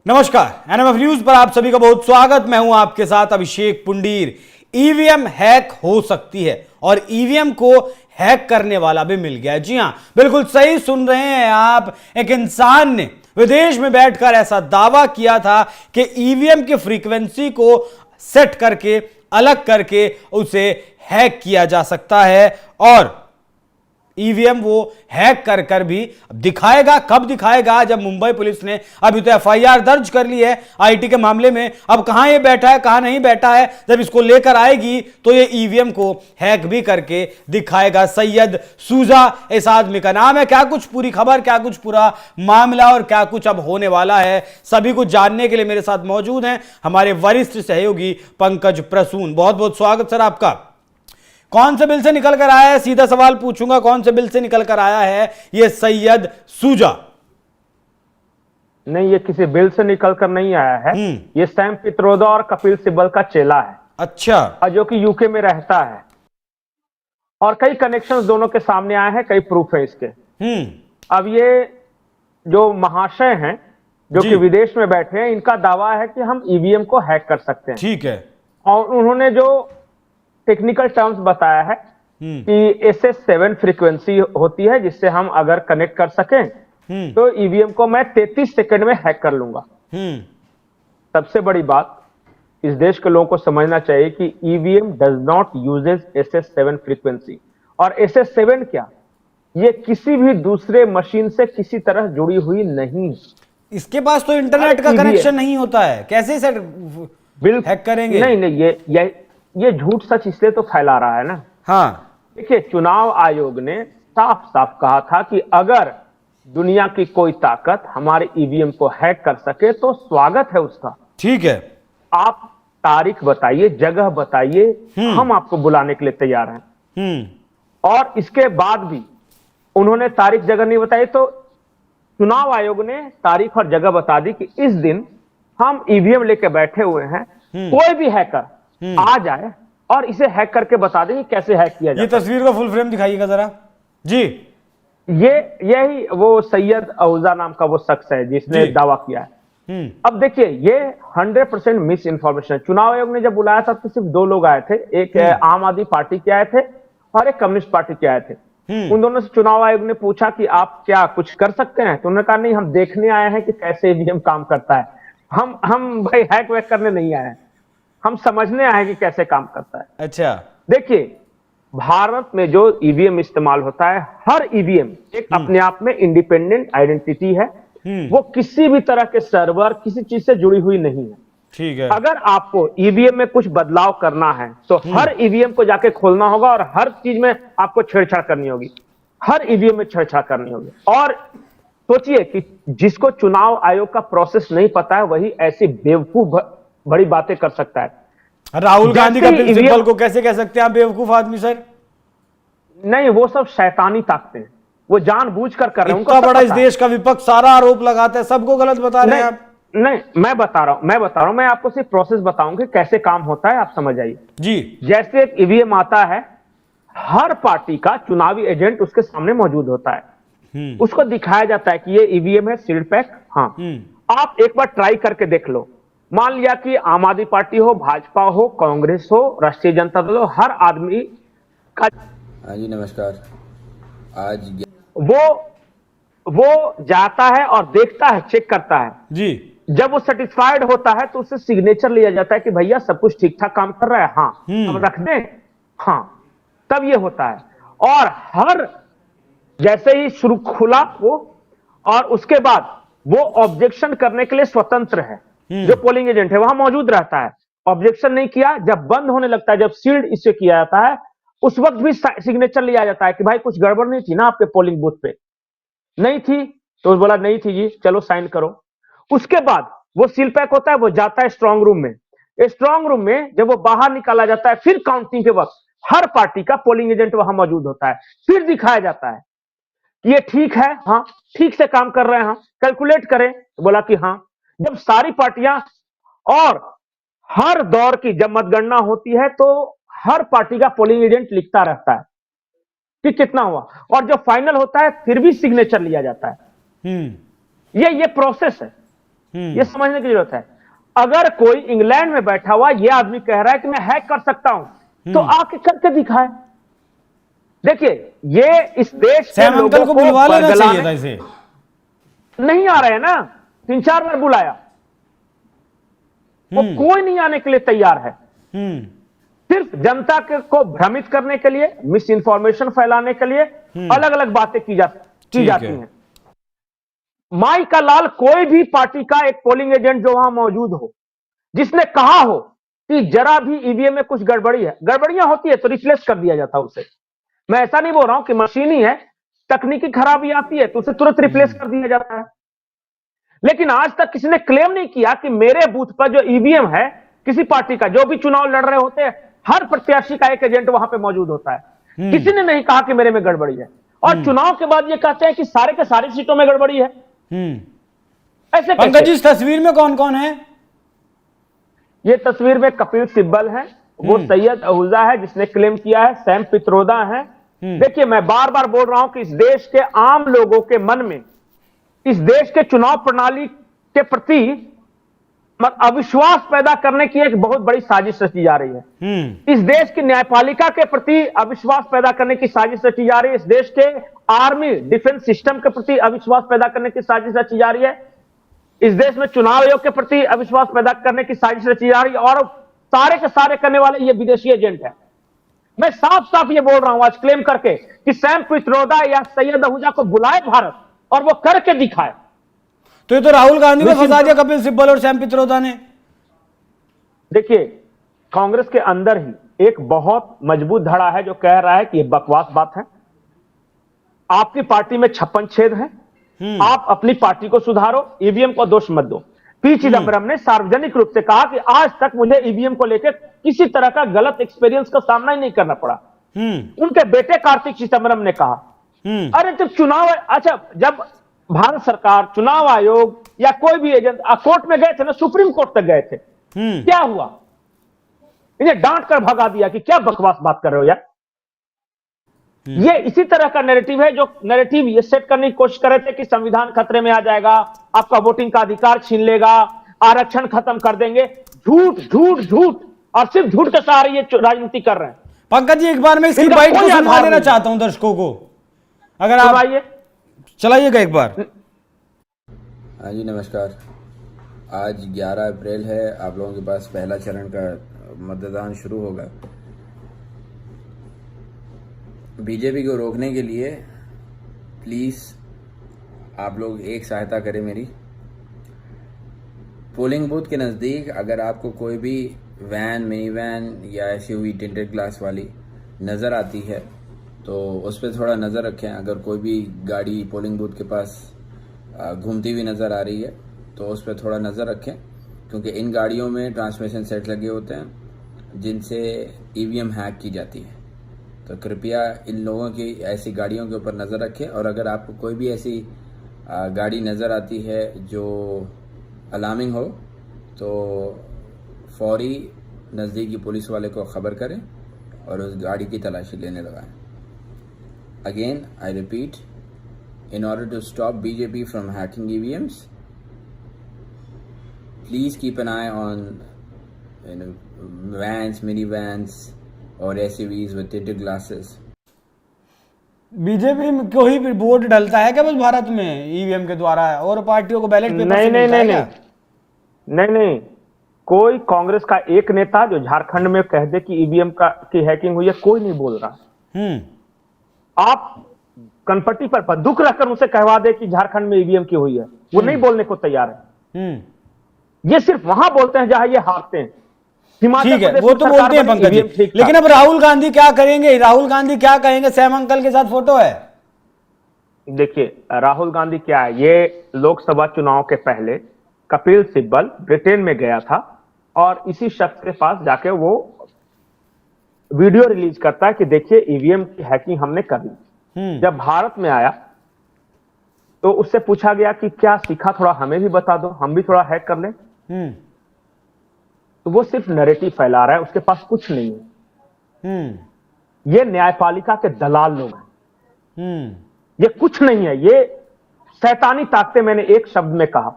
नमस्कार, NMF news पर आप सभी का बहुत स्वागत। मैं हूं आपके साथ अभिषेक पुंडीर। ईवीएम हैक हो सकती है और ईवीएम को हैक करने वाला भी मिल गया। जी हां, बिल्कुल सही सुन रहे हैं आप। एक इंसान ने विदेश में बैठकर ऐसा दावा किया था कि ईवीएम की फ्रीक्वेंसी को सेट करके अलग करके उसे हैक किया जा सकता है और ईवीएम वो हैक कर कर भी दिखाएगा। कब दिखाएगा? जब मुंबई पुलिस ने अभी तो एफआईआर दर्ज कर ली है आईटी के मामले में। अब कहां ये बैठा है, कहां नहीं बैठा है, जब इसको लेकर आएगी तो ये ईवीएम को हैक भी करके दिखाएगा। सैयद सूजा इस आदमी का नाम है। क्या कुछ पूरी खबर, क्या कुछ पूरा मामला और क्या कुछ अब होने वाला है, सभी कुछ जानने के लिए मेरे साथ मौजूद हैं हमारे वरिष्ठ सहयोगी पंकज प्रसून। बहुत बहुत स्वागत सर आपका। कौन से बिल से निकल कर आया है, सीधा सवाल पूछूंगा, कौन से बिल से निकल कर आया है ये सैयद सूजा? नहीं, ये किसी बिल से निकल कर नहीं आया है। ये सैम पित्रोदा और कपिल सिब्बल का चेला है। अच्छा। जो कि यूके में रहता है और कई कनेक्शंस दोनों के सामने आए हैं, कई प्रूफ है इसके। अब ये जो महाशय हैं जो कि विदेश में बैठे हैं, इनका दावा है कि हम ईवीएम को हैक कर सकते हैं। ठीक है। और उन्होंने जो टेक्निकल टर्म्स बताया है कि SS7 फ्रीक्वेंसी होती है जिससे हम अगर कनेक्ट कर सकें तो ईवीएम को मैं 33 सेकंड में हैक कर लूंगा। सबसे बड़ी बात इस देश के लोगों को समझना चाहिए कि EVM does not uses SS7 frequency. और SS7 क्या, ये किसी भी दूसरे मशीन से किसी तरह जुड़ी हुई नहीं। इसके पास तो इंटरनेट का कनेक्शन नहीं होता है, कैसे सर बिल्कुल हैक करेंगे? नहीं, ये झूठ सच इसलिए तो फैला रहा है ना। हाँ, देखिए, चुनाव आयोग ने साफ साफ कहा था कि अगर दुनिया की कोई ताकत हमारे ईवीएम को हैक कर सके तो स्वागत है उसका। ठीक है। आप तारीख बताइए, जगह बताइए, हम आपको बुलाने के लिए तैयार हैं। और इसके बाद भी उन्होंने तारीख जगह नहीं बताई, तो चुनाव आयोग ने तारीख और जगह बता दी कि इस दिन हम ईवीएम लेके बैठे हुए हैं, कोई भी हैकर आ जाए और इसे हैक करके बता दें कैसे हैक किया जाए। ये तस्वीर का फुल फ्रेम दिखाइएगा जरा जी। यही वो सैयद औजा नाम का वो शख्स है जिसने दावा किया है। अब देखिए, ये 100% मिस इंफॉर्मेशन है। चुनाव आयोग ने जब बुलाया था तो सिर्फ दो लोग आए थे, एक आम आदमी पार्टी के आए थे और एक कम्युनिस्ट पार्टी के आए थे। उन दोनों से चुनाव आयोग ने पूछा कि आप क्या कुछ कर सकते हैं, तो उन्होंने कहा नहीं, हम देखने आए हैं कि कैसे ईवीएम काम करता है। हम भाई हैक वैक करने नहीं आए हैं, हम समझने आए कि कैसे काम करता है। अच्छा, देखिए, भारत में जो ईवीएम इस्तेमाल होता है, हर ईवीएम एक अपने आप में इंडिपेंडेंट आइडेंटिटी है। वो किसी भी तरह के सर्वर, किसी चीज से जुड़ी हुई नहीं है। ठीक है। अगर आपको ईवीएम में कुछ बदलाव करना है तो हर ईवीएम को जाके खोलना होगा और हर चीज में आपको छेड़छाड़ करनी होगी, हर ईवीएम में छेड़छाड़ करनी होगी। और सोचिए कि जिसको चुनाव आयोग का प्रोसेस नहीं पता है वही ऐसी बेवकूफ बड़ी बातें कर सकता है। राहुल गांधी का प्रिंसिपल को कैसे कह सकते हैं आप बेवकूफ आदमी सर? नहीं, वो सब शैतानी ताकतें हैं, वो जानबूझकर कर रहे हैं। इतना बड़ा इस देश का विपक्ष सारा आरोप लगाता है, सबको गलत बता रहे हैं आप। नहीं, मैं बता रहा हूं, मैं आपको सिर्फ प्रोसेस बताऊंगा कैसे काम होता है, आप समझ आइए जी। जैसे एक ईवीएम आता है, हर पार्टी का चुनावी एजेंट उसके सामने मौजूद होता है। उसको दिखाया जाता है कि ये ईवीएम है, सील्ड पैक। हाँ, आप एक बार ट्राई करके देख लो। मान लिया कि आम आदमी पार्टी हो, भाजपा हो, कांग्रेस हो, राष्ट्रीय जनता दल हो, हर आदमी का। हाँ जी, नमस्कार। आज वो जाता है और देखता है, चेक करता है जी। जब वो सेटिस्फाइड होता है तो उससे सिग्नेचर लिया जाता है कि भैया सब कुछ ठीक ठाक काम कर रहा है, हाँ हम रख दें, हाँ, तब ये होता है। और हर जैसे ही शुरू खुला वो, और उसके बाद वो ऑब्जेक्शन करने के लिए स्वतंत्र है। जो पोलिंग एजेंट है वहां मौजूद रहता है, ऑब्जेक्शन नहीं किया। जब बंद होने लगता है, जब सील्ड इसे किया जाता है, उस वक्त भी सिग्नेचर लिया जाता है कि भाई कुछ गड़बड़ नहीं थी ना आपके पोलिंग बूथ पे? नहीं थी, तो बोला नहीं थी जी, चलो साइन करो। उसके बाद वो सील पैक होता है, वो जाता है स्ट्रांग रूम में। स्ट्रांग रूम में जब वो बाहर निकाला जाता है, फिर काउंटिंग के वक्त हर पार्टी का पोलिंग एजेंट वहां मौजूद होता है। फिर दिखाया जाता है कि ये ठीक है, हाँ ठीक से काम कर रहे हैं, हाँ कैलकुलेट करें, तो बोला कि हाँ। जब सारी पार्टियां और हर दौर की जब मतगणना होती है तो हर पार्टी का पोलिंग एजेंट लिखता रहता है कि कितना हुआ, और जब फाइनल होता है फिर भी सिग्नेचर लिया जाता है। ये प्रोसेस है। ये समझने की जरूरत है। अगर कोई इंग्लैंड में बैठा हुआ ये आदमी कह रहा है कि मैं हैक कर सकता हूं, तो आके करके दिखाए। देखिए, ये इस देश के सैम अंकल को बुलवा लेना चाहिए था इसे। नहीं आ रहे हैं ना, 3-4 बार बुलाया, वो कोई नहीं आने के लिए तैयार है। सिर्फ जनता को भ्रमित करने के लिए, मिस इन्फॉर्मेशन फैलाने के लिए अलग अलग बातें की जाती हैं। माई का लाल कोई भी पार्टी का एक पोलिंग एजेंट जो वहां मौजूद हो, जिसने कहा हो कि जरा भी ईवीएम में कुछ गड़बड़ी है, गड़बड़ियां होती है तो रिप्लेस कर दिया जाता है उसे। मैं ऐसा नहीं बोल रहा हूं कि मशीन ही है, तकनीकी खराबी आती है तो उसे तुरंत रिप्लेस कर दिया जाता है। लेकिन आज तक किसी ने क्लेम नहीं किया कि मेरे बूथ पर जो ईवीएम है, किसी पार्टी का जो भी चुनाव लड़ रहे होते हैं, हर प्रत्याशी का एक एजेंट वहां पे मौजूद होता है। किसी ने नहीं कहा कि मेरे में गड़बड़ी है, और चुनाव के बाद ये कहते हैं कि सारे के सारी सीटों में गड़बड़ी है। ऐसे पंकज जी, इस तस्वीर में कौन कौन है? ये तस्वीर में कपिल सिब्बल है, वो सैयद अहूजा है जिसने क्लेम किया है, सैम पित्रोदा है। देखिए, मैं बार बार बोल रहा हूं कि इस देश के आम लोगों के मन में इस देश के चुनाव प्रणाली के प्रति अविश्वास पैदा करने की एक बहुत बड़ी साजिश रची जा रही है। इस देश की न्यायपालिका के प्रति अविश्वास पैदा करने की साजिश रची जा रही है। इस देश के आर्मी डिफेंस सिस्टम के प्रति अविश्वास पैदा करने की साजिश रची जा रही है। इस देश में चुनाव आयोग के प्रति अविश्वास पैदा करने की साजिश रची जा रही है, और सारे के सारे करने वाले ये विदेशी एजेंट है। मैं साफ साफ ये बोल रहा हूं आज क्लेम करके कि सैम पित्रोदा या सैयद अहूजा को बुलाए भारत और वो करके दिखाए। तो ये तो राहुल गांधी को फंसा दिया कपिल सिब्बल और सैम पित्रोदा ने। देखिए, कांग्रेस के अंदर ही एक बहुत मजबूत धड़ा है जो कह रहा है कि ये बकवास बात है, आपकी पार्टी में 56 छेद हैं, आप अपनी पार्टी को सुधारो, ईवीएम को दोष मत दो। पी चिदम्बरम ने सार्वजनिक रूप से कहा कि आज तक मुझे ईवीएम को लेकर किसी तरह का गलत एक्सपीरियंस का सामना ही नहीं करना पड़ा। उनके बेटे कार्तिक चिदम्बरम ने कहा, अरे जब चुनाव, अच्छा, जब भारत सरकार, चुनाव आयोग या कोई भी एजेंट कोर्ट में गए थे ना, सुप्रीम कोर्ट तक गए थे, क्या हुआ? इन्हें डांट कर भगा दिया कि क्या बकवास बात कर रहे हो यार। ये इसी तरह का नैरेटिव है जो नैरेटिव ये सेट करने की कोशिश कर रहे थे कि संविधान खतरे में आ जाएगा, आपका वोटिंग का अधिकार छीन लेगा, आरक्षण खत्म कर देंगे। झूठ झूठ झूठ, और सिर्फ झूठ के सहारे ये राजनीति कर रहे हैं। पंकज जी, एक बार मैं इसकी बाइट को सुनवा देना चाहता हूं दर्शकों को, अगर आप चलाइएगा एक बार। हाँ जी, नमस्कार। आज 11 अप्रैल है, आप लोगों के पास पहला चरण का मतदान शुरू होगा। बीजेपी को रोकने के लिए प्लीज़ आप लोग एक सहायता करें मेरी। पोलिंग बूथ के नज़दीक अगर आपको कोई भी वैन, मिनी वैन या ऐसी हुई टिंटेड ग्लास वाली नज़र आती है तो उस पर थोड़ा नज़र रखें। अगर कोई भी गाड़ी पोलिंग बूथ के पास घूमती हुई नज़र आ रही है तो उस पर थोड़ा नज़र रखें, क्योंकि इन गाड़ियों में ट्रांसमिशन सेट लगे होते हैं जिनसे ईवीएम हैक की जाती है। तो कृपया इन लोगों की ऐसी गाड़ियों के ऊपर नज़र रखें, और अगर आपको कोई भी ऐसी गाड़ी नज़र आती है जो अलार्मिंग हो तो फौरी नज़दीकी पुलिस वाले को ख़बर करें और उस गाड़ी की तलाशी लेने लगाएं। Again I repeat, in order to stop BJP from hacking EVMs, please keep an eye on vans, minivans और SUVs with tinted glasses. BJP को ही वोट डलता है क्या बस भारत में ईवीएम के द्वारा, और पार्टियों को बैलेट पेपर से मिलता है क्या? नहीं, कोई कांग्रेस का एक नेता जो झारखंड में कह दे कि ईवीएम की हैकिंग हुई है, कोई नहीं बोल रहा। आप कनपट्टी पर बंदूक रखकर उनसे कहवा दे कि झारखंड में ईवीएम की हुई है, वो नहीं बोलने को तैयार है। ये सिर्फ वहां बोलते हैं जहां ये हारते हैं। ठीक है, वो तो बोलते हैं पंकज जी, लेकिन अब राहुल गांधी क्या करेंगे? राहुल गांधी क्या कहेंगे? सैम अंकल के साथ फोटो है। देखिए, राहुल गांधी क्या है, ये लोकसभा चुनाव के पहले कपिल सिब्बल ब्रिटेन में गया था और इसी शख्स के पास जाके वो वीडियो रिलीज करता है कि देखिए ईवीएम की हैकिंग हमने कर ली। जब भारत में आया तो उससे पूछा गया कि क्या सीखा, थोड़ा हमें भी बता दो, हम भी थोड़ा हैक कर लें। तो वो सिर्फ नैरेटिव फैला रहा है, उसके पास कुछ नहीं है। ये न्यायपालिका के दलाल लोग हैं, ये कुछ नहीं है, ये शैतानी ताकतें, मैंने एक शब्द में कहा।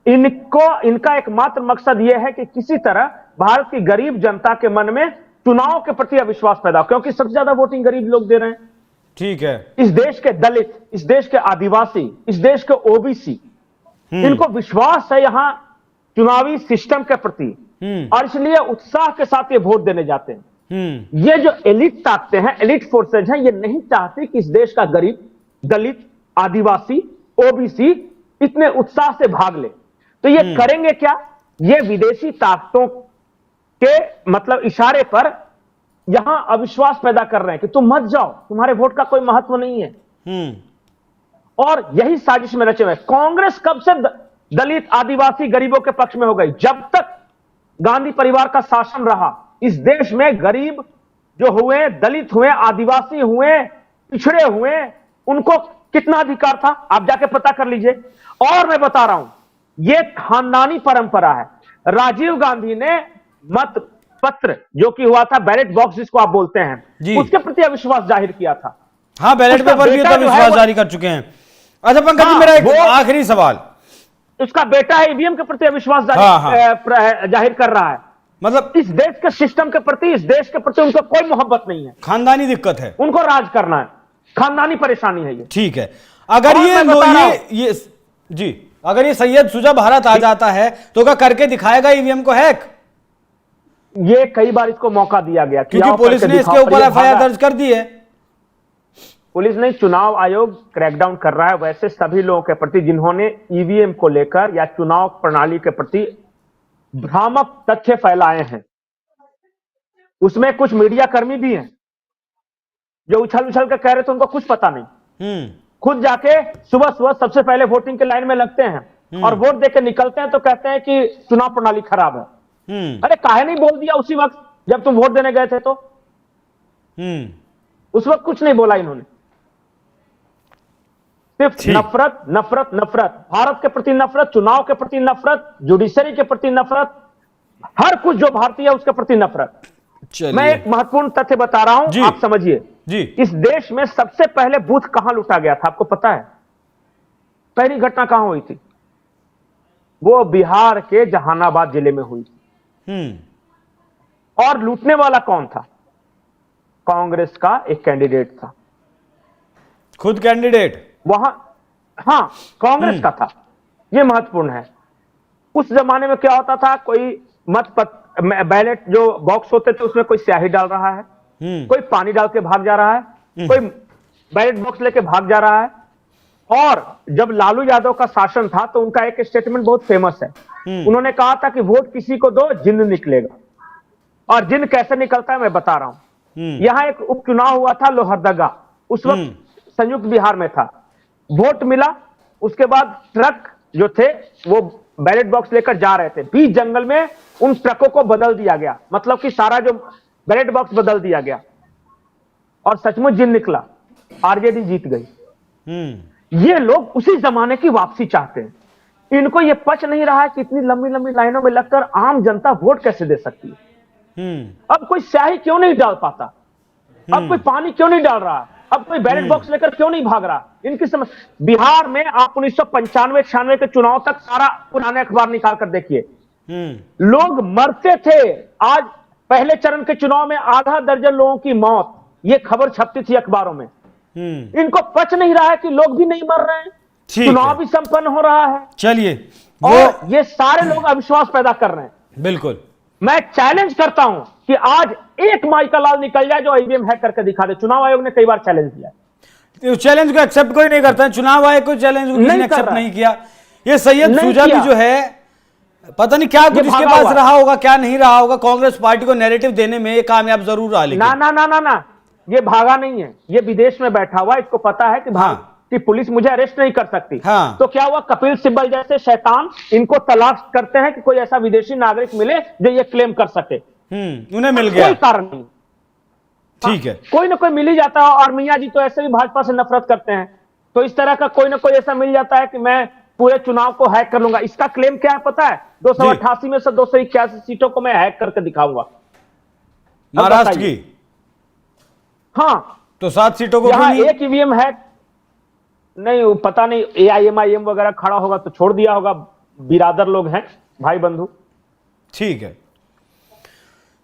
इनका एकमात्र मकसद यह है कि किसी तरह भारत की गरीब जनता के मन में चुनाव के प्रति अविश्वास पैदा हो, क्योंकि सबसे ज्यादा वोटिंग गरीब लोग दे रहे हैं। ठीक है। इस देश के दलित, इस देश के आदिवासी, इस देश के ओबीसी, इनको विश्वास है यहां चुनावी सिस्टम के प्रति, और इसलिए उत्साह के साथ ये वोट देने जाते हैं। ये जो एलिट ताकतें हैं, एलिट फोर्सेज हैं, ये नहीं चाहती कि इस देश का गरीब, दलित, आदिवासी, ओबीसी इतने उत्साह से भाग ले। तो ये करेंगे क्या? ये विदेशी ताकतों के मतलब इशारे पर यहां अविश्वास पैदा कर रहे हैं कि तुम मत जाओ, तुम्हारे वोट का कोई महत्व नहीं है। और यही साजिश में रचे हुए। कांग्रेस कब से दलित, आदिवासी, गरीबों के पक्ष में हो गई? जब तक गांधी परिवार का शासन रहा, इस देश में गरीब जो हुए, दलित हुए, आदिवासी हुए, पिछड़े हुए, उनको कितना अधिकार था आप जाके पता कर लीजिए। और मैं बता रहा हूं, यह खानदानी परंपरा है। राजीव गांधी ने मत पत्र जो कि हुआ था, बैलेट बॉक्स जिसको आप बोलते हैं, उसके प्रति अविश्वास जाहिर किया था। हाँ, बैलेट पेपर भी तो विश्वास जारी कर चुके हैं। अच्छा पंकज जी, मेरा एक आखिरी सवाल, उसका बेटा है ईवीएम के प्रति अविश्वास जाहिर कर रहा है। मतलब इस देश के सिस्टम के प्रति, इस देश के प्रति उनको कोई मोहब्बत नहीं है, खानदानी दिक्कत है, उनको राज करना है, खानदानी परेशानी है ये। ठीक है। अगर ये जी, अगर ये सैयद शुजा भारत आ जाता है तो क्या करके दिखाएगा ईवीएम को हैक? ये कई बार इसको मौका दिया गया, क्योंकि पुलिस ने इसके ऊपर एफआईआर दर्ज कर दी है। पुलिस नहीं, चुनाव आयोग क्रैकडाउन कर रहा है वैसे सभी लोगों के प्रति जिन्होंने ईवीएम को लेकर या चुनाव प्रणाली के प्रति भ्रामक तथ्य फैलाए हैं। उसमें कुछ मीडिया कर्मी भी हैं जो उछल उछल कर कह रहे थे उनको कुछ पता नहीं, खुद जाके सुबह सुबह सबसे पहले वोटिंग के लाइन में लगते हैं और वोट देकर निकलते हैं तो कहते हैं कि चुनाव प्रणाली खराब है। अरे काहे नहीं बोल दिया उसी वक्त जब तुम वोट देने गए थे? तो उस वक्त कुछ नहीं बोला इन्होंने। सिर्फ नफरत, नफरत, नफरत, भारत के प्रति नफरत, चुनाव के प्रति नफरत, जुडिशरी के प्रति नफरत, हर कुछ जो भारतीय है उसके प्रति नफरत। मैं एक महत्वपूर्ण तथ्य बता रहा हूं, आप समझिए। इस देश में सबसे पहले बूथ कहां लूटा गया था आपको पता है? पहली घटना कहां हुई थी? वो बिहार के जहानाबाद जिले में हुई थी। और लूटने वाला कौन था? कांग्रेस का एक कैंडिडेट था, खुद कैंडिडेट वहां, हाँ कांग्रेस का था। यह महत्वपूर्ण है। उस जमाने में क्या होता था, कोई बैलेट जो बॉक्स होते थे उसमें कोई स्याही डाल रहा है, कोई पानी डाल के भाग जा रहा है, कोई बैलेट बॉक्स लेके भाग जा रहा है। और जब लालू यादव का शासन था तो उनका एक स्टेटमेंट बहुत फेमस है। उन्होंने कहा था कि वोट किसी को दो, जिन्न निकलेगा। और जिन्न कैसे निकलता है मैं बता रहा हूं। यहां एक उपचुनाव हुआ था लोहरदगा, उस वक्त संयुक्त बिहार में था। वोट मिला, उसके बाद ट्रक जो थे वो बैलेट बॉक्स लेकर जा रहे थे, बीच जंगल में उन ट्रकों को बदल दिया गया, मतलब कि सारा जो बैलेट बॉक्स बदल दिया गया और सचमुच जिन्न निकला, आरजेडी जीत गई। ये लोग उसी जमाने की वापसी चाहते हैं। इनको ये पच नहीं रहा है कि इतनी लंबी लंबी लाइनों में लगकर आम जनता वोट कैसे दे सकती है। अब कोई स्याही क्यों नहीं डाल पाता? अब कोई पानी क्यों नहीं डाल रहा? अब कोई बैलेट बॉक्स लेकर क्यों नहीं भाग रहा? इनकी समझ। बिहार में आप 1995-96 के चुनाव तक सारा पुराने अखबार निकाल कर देखिए, लोग मरते थे। आज पहले चरण के चुनाव में आधा दर्जन लोगों की मौत, ये खबर छपती थी अखबारों में। इनको पच नहीं रहा है कि लोग भी नहीं मर रहे हैं, चुनाव भी संपन्न हो रहा है। चलिए, और ये सारे लोग अविश्वास पैदा कर रहे हैं। बिल्कुल, मैं चैलेंज करता हूं कि आज एक माइका लाल निकल जाए जो ईवीएम हैक करके दिखा दे। चुनाव आयोग ने कई बार चैलेंज किया, चैलेंज को एक्सेप्ट कोई नहीं करता है। चुनाव आयोग को चैलेंज को किसी ने एक्सेप्ट नहीं किया। ये सैयद शुजा भी जो है, पता नहीं क्या कुछ इसके पास रहा होगा, क्या नहीं रहा होगा। कांग्रेस पार्टी को नैरेटिव देने में ये कामयाब जरूर रहा, लेकिन ना ना ना ना ना, ये भागा नहीं है, ये विदेश में बैठा हुआ। इसको पता है कि भारत की पुलिस मुझे अरेस्ट नहीं कर सकती। तो क्या हुआ, कपिल सिब्बल जैसे शैतान इनको तलाश करते हैं कि कोई ऐसा विदेशी नागरिक मिले जो ये क्लेम कर सके। उन्हें मिल गया, कोई कारण नहीं। ठीक है, कोई ना कोई मिल ही जाता है। और मियां जी तो ऐसे भी भाजपा से नफरत करते हैं, तो इस तरह का कोई ना कोई ऐसा मिल जाता है कि मैं पूरे चुनाव को हैक कर लूंगा। इसका क्लेम क्या है पता है? 288 में से 281 सीटों को मैं हैक करके दिखाऊंगा, महाराष्ट्र की। हाँ, तो 7 सीटों को यहां एक ईवीएम हैक नहीं, पता नहीं AIMIM वगैरह खड़ा होगा तो छोड़ दिया होगा, बिरादर लोग हैं, भाई बंधु। ठीक है,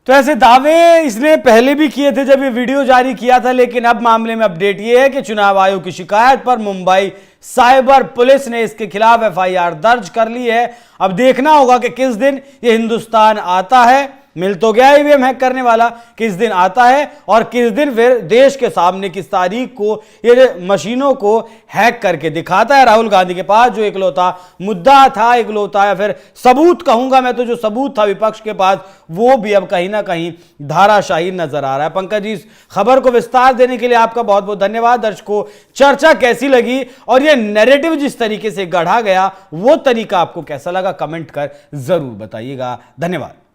तो ऐसे दावे इसने पहले भी किए थे जब ये वीडियो जारी किया था, लेकिन अब मामले में अपडेट ये है कि चुनाव आयोग की शिकायत पर मुंबई साइबर पुलिस ने इसके खिलाफ एफआईआर दर्ज कर ली है। अब देखना होगा कि किस दिन ये हिंदुस्तान आता है, मिल तो गया ईवीएम हैक करने वाला, किस दिन आता है और किस दिन फिर देश के सामने किस तारीख को ये मशीनों को हैक करके दिखाता है। राहुल गांधी के पास जो इकलौता मुद्दा था, इकलौता या फिर सबूत कहूंगा मैं तो, जो सबूत था विपक्ष के पास, वो भी अब कहीं ना कहीं धाराशाही नजर आ रहा है। पंकज जी, इस खबर को विस्तार देने के लिए आपका बहुत बहुत धन्यवाद। दर्शकों, चर्चा कैसी लगी और यह नैरेटिव जिस तरीके से गढ़ा गया वो तरीका आपको कैसा लगा, कमेंट कर जरूर बताइएगा। धन्यवाद।